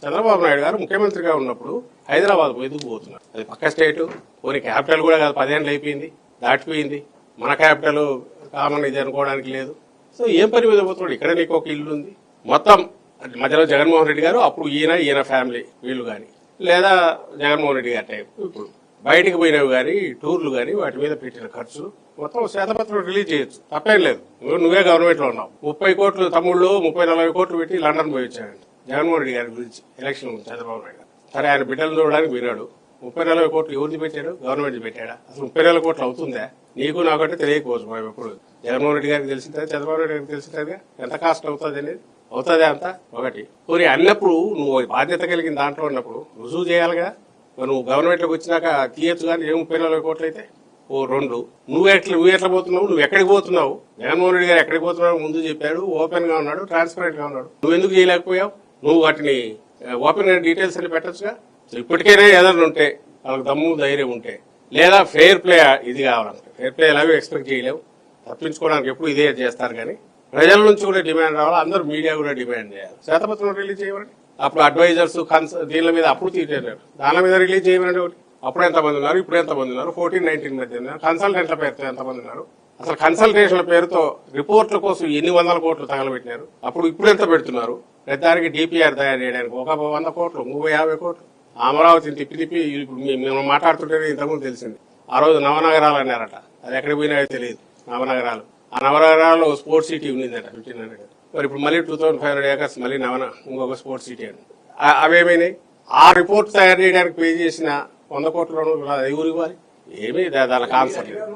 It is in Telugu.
చంద్రబాబు నాయుడు గారు ముఖ్యమంత్రిగా ఉన్నప్పుడు హైదరాబాద్ ఎందుకు పోతున్నారు? అది పక్క స్టేట్, పోనీ క్యాపిటల్ కూడా కాదు, 10 ఏళ్ళు అయిపోయింది, దాటిపోయింది. మన క్యాపిటల్ కామన్ ఇది అనుకోవడానికి లేదు. సో ఏం పని మీద పోతున్నాడు? ఇక్కడ నీకు ఒక ఇల్లు ఉంది. మొత్తం మధ్యలో జగన్మోహన్ రెడ్డి గారు, అప్పుడు ఈయన ఫ్యామిలీ వీళ్ళు కానీ, లేదా జగన్మోహన్ రెడ్డి గారి టైం ఇప్పుడు బయటికి పోయినవి కానీ, టూర్లు కానీ, వాటి మీద పెట్టిన ఖర్చులు మొత్తం శ్వేతపత్రం రిలీజ్ చేయొచ్చు, తప్పేం లేదు. నువ్వే గవర్నమెంట్ లో ఉన్నావు. 30 కోట్లు తమ్ముళ్ళు 30-40 కోట్లు పెట్టి లండన్ పోయి వచ్చాడండి జగన్మోహన్ రెడ్డి గారి గురించి ఎలక్షన్ చంద్రబాబు నాయుడు గారు. సరే, ఆయన బిడ్డలు చూడడానికి పోయినాడు. 30-40 కోట్లు ఎవరిది పెట్టాడు? గవర్నమెంట్ పెట్టాడా? అసలు 30-40 కోట్లు అవుతుందా? నీకు నాకంటే తెలియకపోవచ్చు. మేము ఎప్పుడు జగన్మోహన్ రెడ్డి గారికి తెలిసిందే, చంద్రబాబు నాయుడు గారికి తెలిసిందే ఎంత కాస్ట్ అవుతుంది అనేది. అవుతుందే అంత ఒకటి. పోనీ అన్నప్పుడు నువ్వు బాధ్యత కలిగిన దాంట్లో ఉన్నప్పుడు రుజువు చేయాలిగా. నువ్వు గవర్నమెంట్ లోకి వచ్చినాక తీయచ్చు కానీ ఏ 30-40 కోట్లు అయితే ఓ 2. నువ్వు ఎట్లా పోతున్నావు? నువ్వు ఎక్కడికి పోతున్నావు? జగన్మోహన్ రెడ్డి గారు ఎక్కడికి పోతున్నావు ముందు చెప్పాడు. ఓపెన్ గా ఉన్నాడు, ట్రాన్స్పరెంట్ గా ఉన్నాడు. నువ్వు ఎందుకు చేయలేకపోయావు? నువ్వు వాటిని ఓపెన్ గా డీటెయిల్స్ అని పెట్టచ్చుగా. ఇప్పటికైనా ఏదైనా ఉంటే వాళ్ళకి దమ్ము ధైర్యం ఉంటే, లేదా ఫెయిర్ ప్లే ఇది కావాలంటే ఫెయిర్ ప్లే ఎలాగో ఎక్స్పెక్ట్ చేయలేవు. తప్పించుకోవడానికి ఎప్పుడు ఇదే చేస్తారు కానీ ప్రజల నుంచి కూడా డిమాండ్ రావాలి. అందరూ మీడియా కూడా డిమాండ్ చేయాలి. శ్వేతపత్రం రిలీజ్ చేయమని. అప్పుడు అడ్వైజర్స్ దీని మీద అప్పుడు తీర్చారు, దాని మీద రిలీజ్ చేయమని ఒకటి. అప్పుడు ఎంతమంది ఉన్నారు, ఇప్పుడు ఎంతమంది ఉన్నారు, 14-19 మధ్య ఉన్నారు. కన్సల్టెంట్ల పేరుతో ఎంతమంది ఉన్నారు? అసలు కన్సల్టేషన్ల పేరుతో రిపోర్ట్ల కోసం ఎన్ని వందల కోట్లు తగలబెట్టినారు? ఇప్పుడు ఎంత పెడుతున్నారు? ప్రతిదానికి డిపిఆర్ తయారు చేయడానికి ఒక 100 కోట్లు, 50 కోట్లు. అమరావతిని తిప్పి ఇప్పుడు మేము మాట్లాడుతుంటేనే ఇంతకుముందు తెలిసింది. ఆ రోజు నవనగరాలు అన్నారట, అది ఎక్కడికి పోయినాయో తెలియదు. నవనగరాలు, ఆ నవనగరాల్లో స్పోర్ట్స్ సిటీ ఉండిందట 1500. మరి ఇప్పుడు మళ్ళీ 2500 ఏకర్స్ మళ్ళీ ఇంకొక స్పోర్ట్స్ సిటీ అని అవేమైనాయి? ఆ రిపోర్ట్ తయారు చేయడానికి పే చేసిన 100 కోట్లను ఎవరు ఇవ్వాలి? ఏమీ దానికి ఆన్సర్ లేదు.